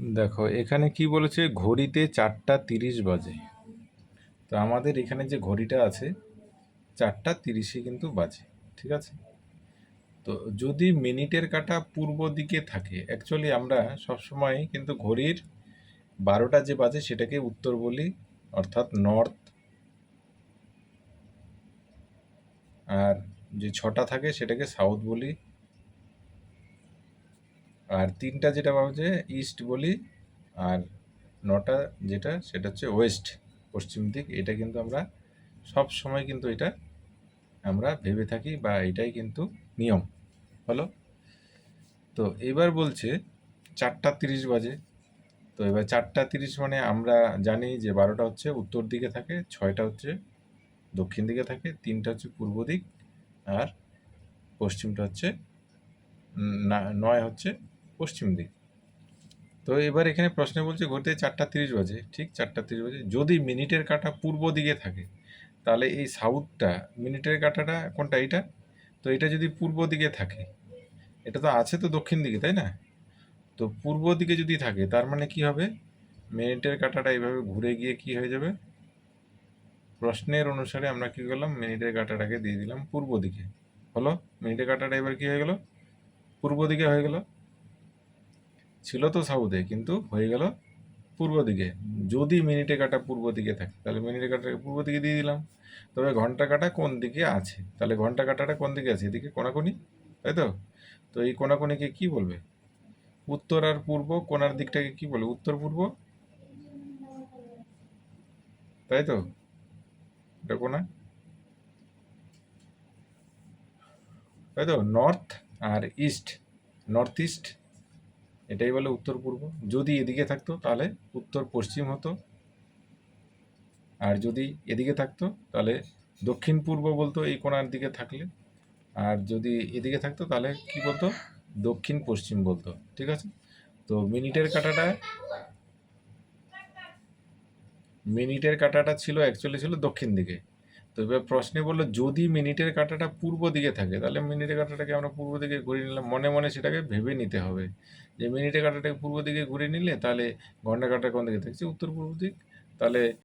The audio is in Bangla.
দেখো এখানে কি বলেছে, ঘড়িতে 4:30 বাজে। তো আমাদের এখানে যে ঘড়িটা আছে 4:30 কিন্তু বাজে, ঠিক আছে। তো যদি মিনিটের কাঁটা পূর্ব দিকে থাকে, অ্যাকচুয়ালি আমরা সবসময় কিন্তু ঘড়ির 12টা যে বাজে সেটাকে উত্তর বলি, অর্থাৎ নর্থ। আর যে 6টা থাকে সেটাকে সাউথ বলি। আর 3টা যেটা বাজে ইস্ট বলি। আর 9টা যেটা সেটা হচ্ছে ওয়েস্ট, পশ্চিম দিক। এটা কিন্তু আমরা সব সময় কিন্তু এটা আমরা ভেবে থাকি, বা এটাই কিন্তু নিয়ম হলো। তো এবার বলছে 4:30 বাজে। তো এবার 4:30 মানে আমরা জানি যে 12টা হচ্ছে উত্তর দিকে থাকে, 6টা হচ্ছে দক্ষিণ দিকে থাকে, 3টা হচ্ছে পূর্ব দিক, আর পশ্চিমটা হচ্ছে 9 হচ্ছে পশ্চিম দিক। তো এবার এখানে প্রশ্নে বলছে ঘড়িতে 4:30 বাজে, ঠিক 4:30 বাজে যদি মিনিটের কাঁটা পূর্ব দিকে থাকে, তাহলে এই সাউথটা, মিনিটের কাঁটাটা কোনটা, এটা। তো এটা যদি পূর্ব দিকে থাকে, এটা তো আছে তো দক্ষিণ দিকে, তাই না? তো পূর্ব দিকে যদি থাকে তার মানে কি হবে, মিনিটের কাঁটাটা এইভাবে ঘুরে গিয়ে কি হয়ে যাবে, প্রশ্নের অনুসারে আমরা কি করলাম, মিনিটের কাঁটাটাকে দিয়ে দিলাম পূর্ব দিকে। হলো, মিনিটের কাঁটাটা এবার কি হয়ে গেল, পূর্ব দিকে হয়ে গেল। ছিল তো সাউথে, কিন্তু হয়ে গেল পূর্ব দিকে। যদি মিনিটে কাঁটা পূর্ব দিকে থাকে তাহলে মিনিটে কাঁটাটাকে পূর্ব দিকে দিয়ে দিলাম। তবে ঘন্টা কাঁটা কোন দিকে আছে, তাহলে ঘন্টা কাঁটাটা কোন দিকে আছে, এদিকে কোনাকুনি, তাই তো। তো এই কোনাকুনিকে কি বলবে, উত্তর আর পূর্ব কোনার দিকটাকে কি বলবে, উত্তর পূর্ব, তাই তো। এটা কোনা, তাই তো। নর্থ আর ইস্ট, নর্থ ইস্ট, এটাই বলে উত্তর পূর্ব। যদি এদিকে থাকতো তাহলে উত্তর পশ্চিম হতো, আর যদি এদিকে থাকতো তাহলে দক্ষিণ পূর্ব বলতো এই কোণার দিকে থাকলে। আর যদি এদিকে থাকতো তাহলে কি বলতো, দক্ষিণ পশ্চিম বলতো, ঠিক আছে। তো মিনিটের কাঁটাটা ছিল অ্যাকচুয়ালি ছিল দক্ষিণ দিকে। তো এবার প্রশ্নে বললো যদি মিনিটের কাঁটাটা পূর্ব দিকে থাকে, তাহলে মিনিটের কাঁটাটাকে আমরা পূর্ব দিকে ঘুরিয়ে নিলাম। মনে মনে সেটাকে ভেবে নিতে হবে যে মিনিটের কাঁটাটাকে পূর্ব দিকে ঘুরিয়ে নিলে তাহলে ঘন্টা কাঁটা কোন দিকে থাকছে, উত্তর পূর্ব দিক। তাহলে